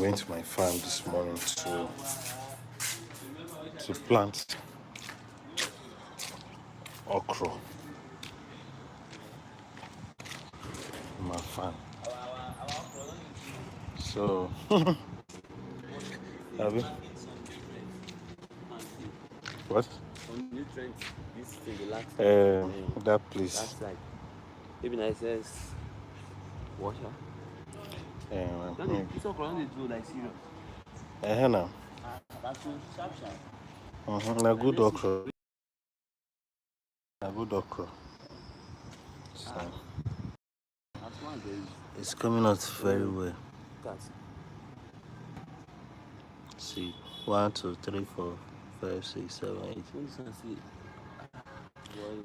went to my farm this morning to plant okra in my farm. So, have you? What? Some nutrients, this thing, the last that place. That's like, maybe I says, water. This okra don't do like serious. Now. That's so sharp. Na good okra. A good okra. So, it's coming out very well. See, 1, 2, 3, 4, 5, 6, 7, 8.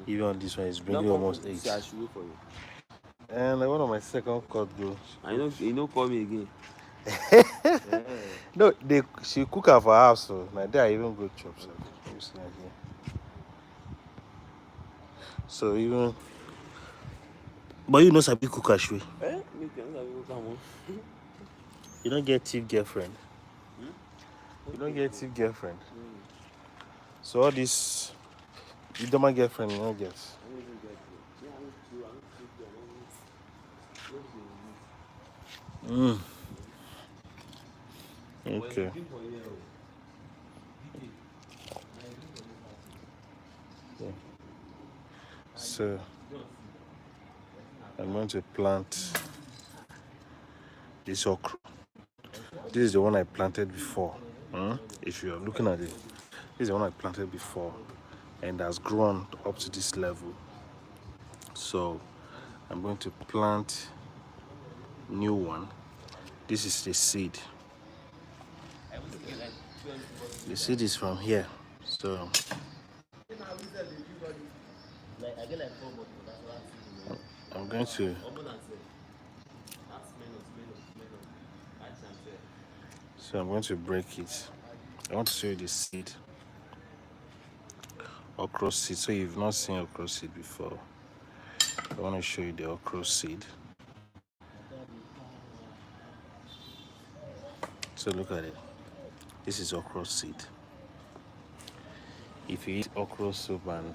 Even on this one is bringing almost 8. I should wait for you. And one of my second cut go. I know you don't call me again. No, she cook her for her house, so my dad even go chop. So even, but you know sabi cook ashwe. You don't get thief girlfriend. You don't get thief girlfriend. So all this, you don't my girlfriend, you don't get. Okay. Yeah. So I'm going to plant this okra. This is the one I planted before. If you're looking at it, this is the one I planted before and has grown up to this level. So I'm going to plant new one. This is the seed. The seed is from here. So I'm going to break it. I want to show you the seed. Okra seed. So you've not seen okra seed before. I want to show you the okra seed. So look at it. This is okra seed. If you eat okra soup and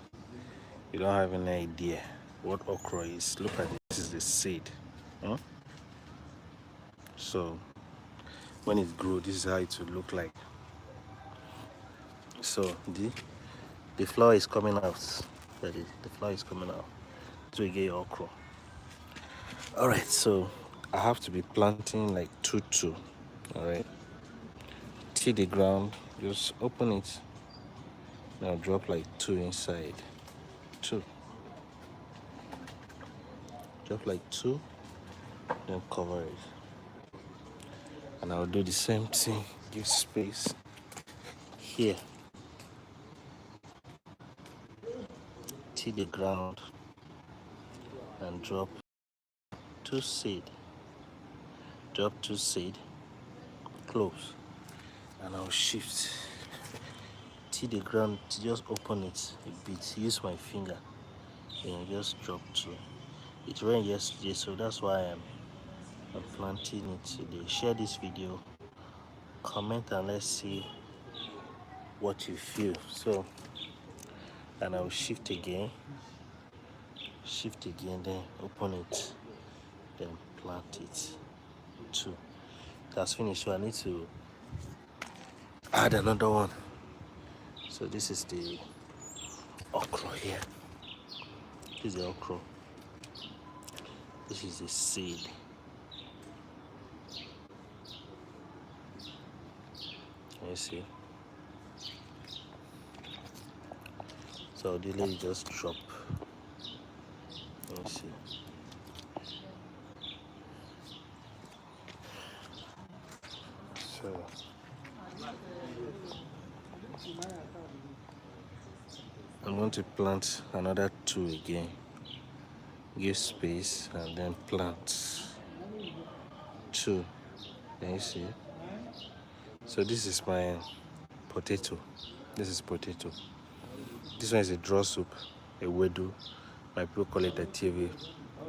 you don't have any idea what okra is, look at it. This is the seed. So when it grows, this is how it will look like. So the flower is coming out. That is, the flower is coming out. So you get your okra. Alright, so I have to be planting like 2. Alright. Till the ground, just open it. Now drop like 2 inside. 2. Drop like 2, then cover it. And I'll do the same thing. Give space here. Till the ground and drop 2 seed. Drop 2 seed. Close. And I'll shift till the ground. Just open it a bit. Use my finger. Then just drop 2. It rained yesterday, so that's why I'm planting it today. Share this video, comment, and let's see what you feel. So, and I'll shift again, then open it, then plant it. 2. That's finished. So I need to add another one. So this is the okra here. This is the okra. This is the seed. Can you see? So the lady just drop. Let me see. So I'm going to plant another 2 again. Give space and then plant 2. Can you see? So this is my potato. This is potato. This one is a draw soup, a wedu. My people call it a TV.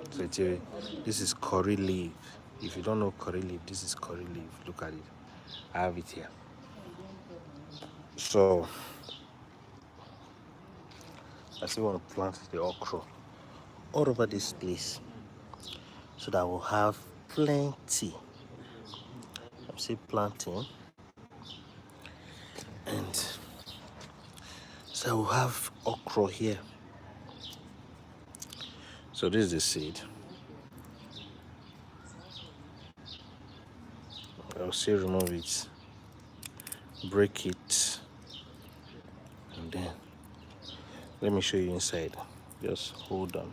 So TV. This is curry leaf. If you don't know curry leaf, this is curry leaf. Look at it. I have it here. So I still want to plant the okra all over this place so that we'll have plenty. I'm still planting, and so we'll have okra here. So this is the seed. I'll still remove it, break it, and then let me show you inside. Just hold on.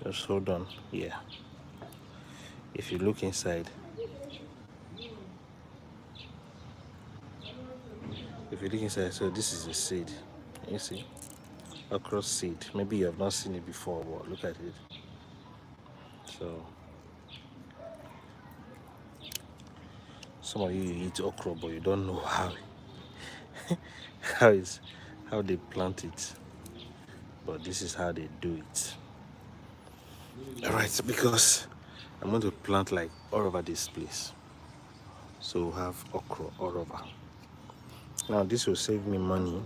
Just hold on. Yeah. If you look inside, so this is the seed. You see? Okra seed. Maybe you have not seen it before, but look at it. So some of you eat okra, but you don't know how is how they plant it. But this is how they do it. Alright, because I'm going to plant like all over this place. So we'll have okra all over. Now this will save me money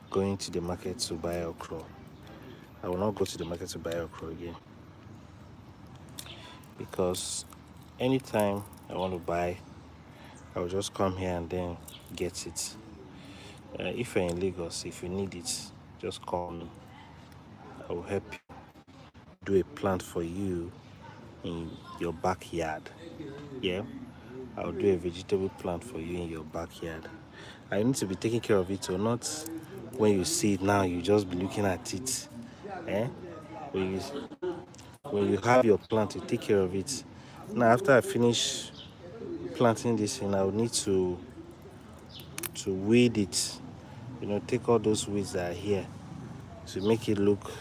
going to the market to buy okra. I will not go to the market to buy okra again. Because anytime I want to buy, I will just come here and then get it. If you're in Lagos, if you need it, just call me. I will help you do a plant for you in your backyard. Yeah, I'll do a vegetable plant for you in your backyard. I need to be taking care of it, or not when you see it now, you just be looking at it. Eh? When you, when you have your plant, you take care of it. Now, after I finish planting this in, I will need to weed it. You know, take all those weeds that are here to make it look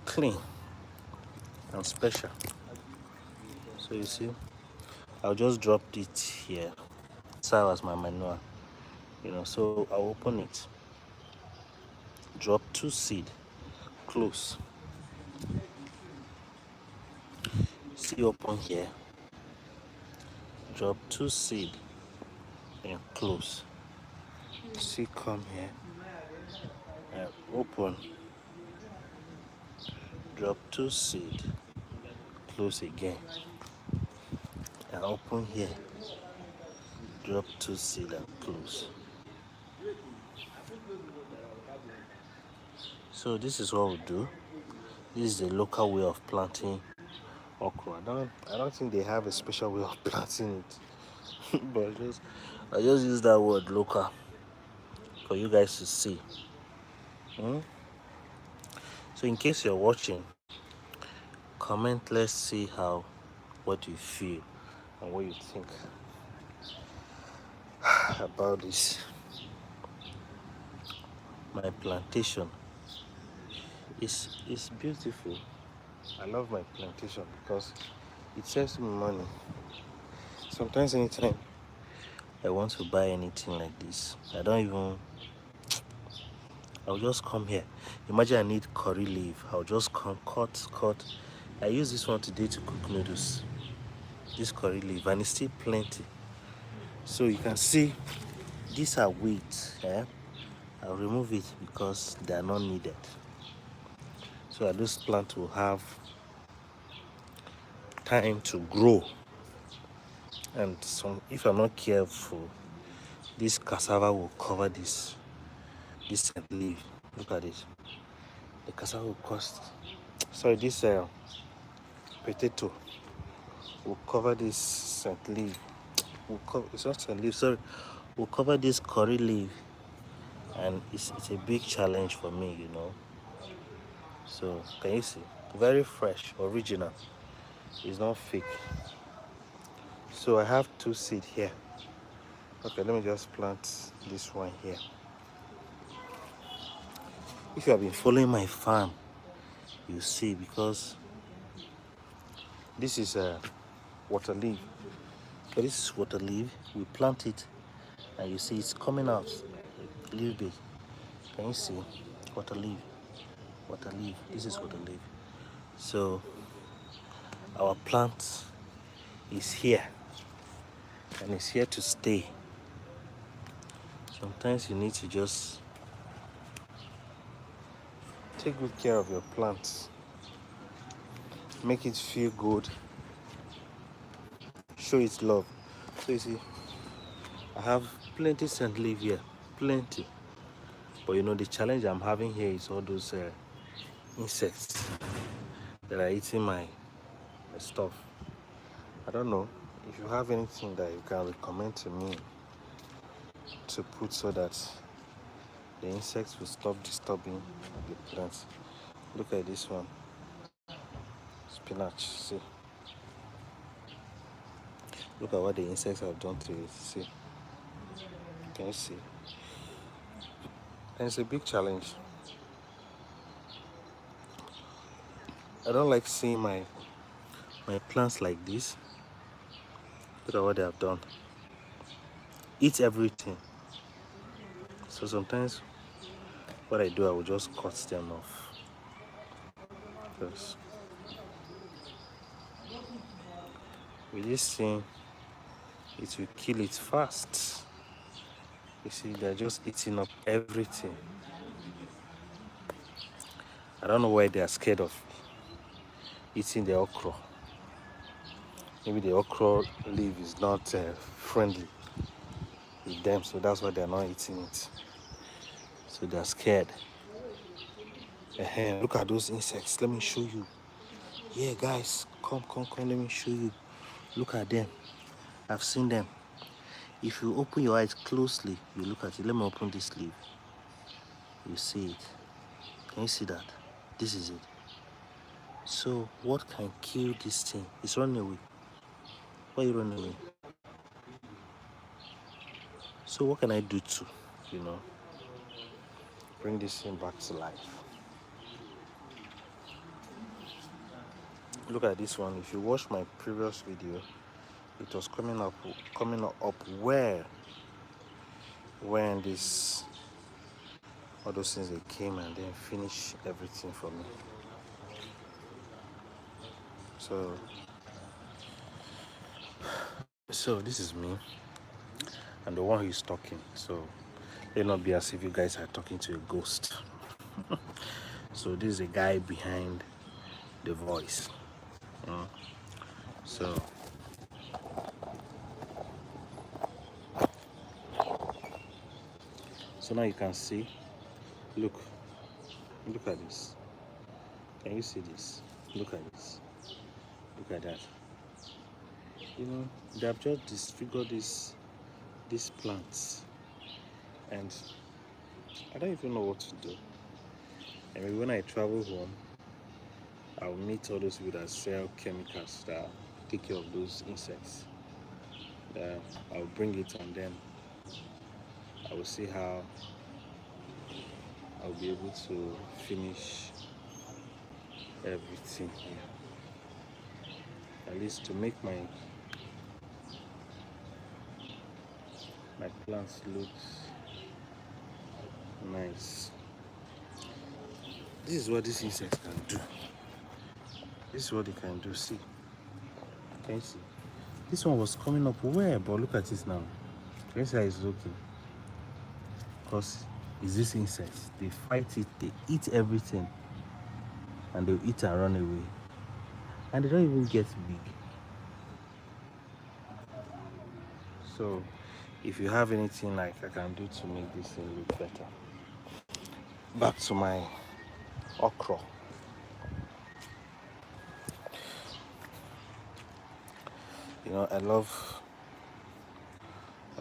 clean and special. So you see, I'll just drop it here. Serve as my manure. You know, so I'll open it. Drop 2 seed close. See, open here. Drop 2 seed and close. See, come here and open. Drop 2 seed, close again, and open here. Drop 2 seed and close. So this is what we'll do. This is the local way of planting okra. I don't think they have a special way of planting it. But I just use that word local for you guys to see. So in case you're watching, comment, let's see what you feel and what you think about this. My plantation is beautiful. I love my plantation because it saves me money. Sometimes anytime I want to buy anything like this, I'll just come here. Imagine I need curry leaf. I'll just come, cut. I use this one today to cook noodles. This curry leaf, and it's still plenty. So you can see these are weeds. I'll remove it because they are not needed. So that this plant will have time to grow. And if I'm not careful, this cassava will cover this scent leaf. Look at it. The cassava will cost. Sorry, this potato will cover this scent leaf. It's not scent leaf. Sorry, will cover this curry leaf, and it's a big challenge for me, you know. So can you see? Very fresh, original. It's not fake. So I have 2 seed here. Okay, let me just plant this one here. If you have been following my farm, you see, because this is a water leaf. So this is water leaf. We plant it, and you see it's coming out a little bit. Can you see? Water leaf. Water leaf. This is water leaf. So our plant is here and it's here to stay. Sometimes you need to just take good care of your plants, make it feel good, show it love. So you see, I have plenty scent leaf here, plenty. But you know, the challenge I'm having here is all those insects that are eating my stuff. I don't know if you have anything that you can recommend to me to put so that the insects will stop disturbing the plants. Look at this one, spinach. See, look at what the insects have done to it. See, can you see? And it's a big challenge. I don't like seeing my plants like this. Look at what they have done. Eat everything. So sometimes what I do, I will just cut them off. Because with this thing, it will kill it fast. You see, they're just eating up everything. I don't know why they are scared of eating the okra. Maybe the okra leaf is not friendly with them, so that's why they're not eating it. So they're scared. Look at those insects. Let me show you. Yeah, guys, come, let me show you. Look at them. I've seen them. If you open your eyes closely, you look at it. Let me open this leaf. You see it. Can you see that? This is it. So what can kill this thing? It's running away. Why are you running away? So what can I do to, you know, bring this thing back to life? Look at this one. If you watch my previous video, it was coming up where when this all those things, they came and then finished everything for me. So this is me and the one who's talking. So let not be as if you guys are talking to a ghost. So this is a guy behind the voice. So now you can see. Look at this. Can you see this? Look at this. Look at that. You know, they have just disfigured these plants, and I don't even know what to do. I mean, when I travel home, I'll meet all those people that sell chemicals that take care of those insects. I'll bring it, and then I will see how I'll be able to finish everything here. At least to make my plants look nice. This is what these insects can do. This is what they can do. See, can you see? This one was coming up where, but look at it now. Can you see how it's looking? Because it's these insects. They fight it, they eat everything, and they'll eat and run away. And they don't even get big. So if you have anything like I can do to make this thing look better. Back to my okra. You know, I love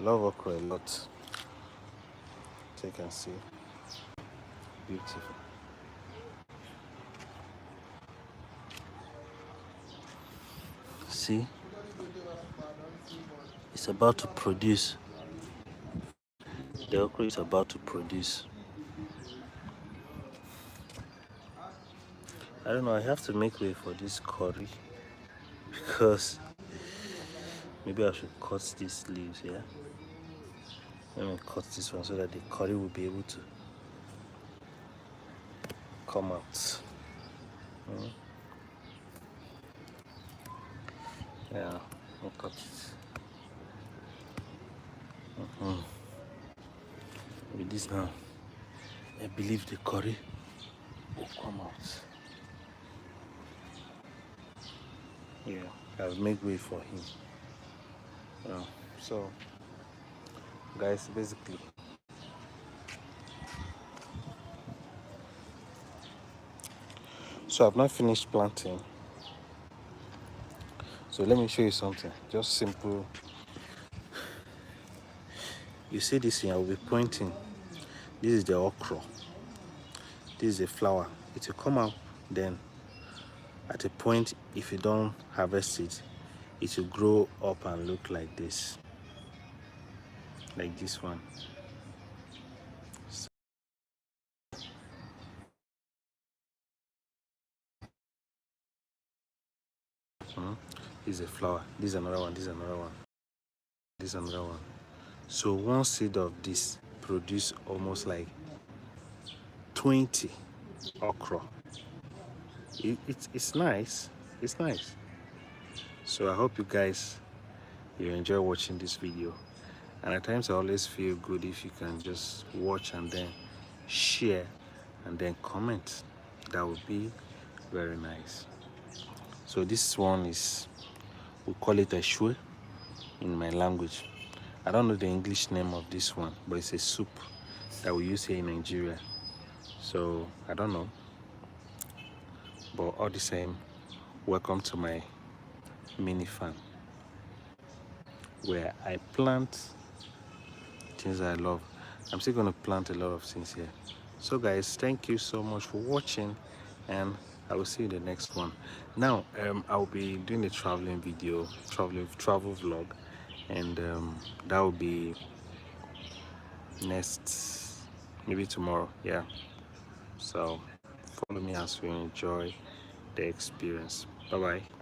okra a lot. So you can see, beautiful. See, it's about to produce. The okra is about to produce. I don't know, I have to make way for this curry because maybe I should cut these leaves here. Let me cut this one so that the curry will be able to come out. Yeah, I'll cut it. With this now, I believe the curry will come out. Yeah, I'll make way for him. Yeah. So, guys, basically, so I've not finished planting. So let me show you something. Just simple. You see this here? I'll be pointing. This is the okra. This is a flower. It will come out. Then, at a point, if you don't harvest it, it will grow up and look like this one. This is a flower. This is another one. This is another one. This is another one. So one seed of this produce almost like 20 okra. It's nice. It's nice. So I hope you guys you enjoy watching this video. And at times I always feel good if you can just watch and then share and then comment. That would be very nice. So this one is, we call it a shwe in my language. I don't know the English name of this one, but it's a soup that we use here in Nigeria. So I don't know, but all the same, welcome to my mini farm where I plant things I love. I'm still going to plant a lot of things here. So guys, thank you so much for watching, and I will see you in the next one. Now I'll be doing a traveling video, travel vlog, and that will be next, maybe tomorrow. Yeah, so follow me as we enjoy the experience. Bye bye.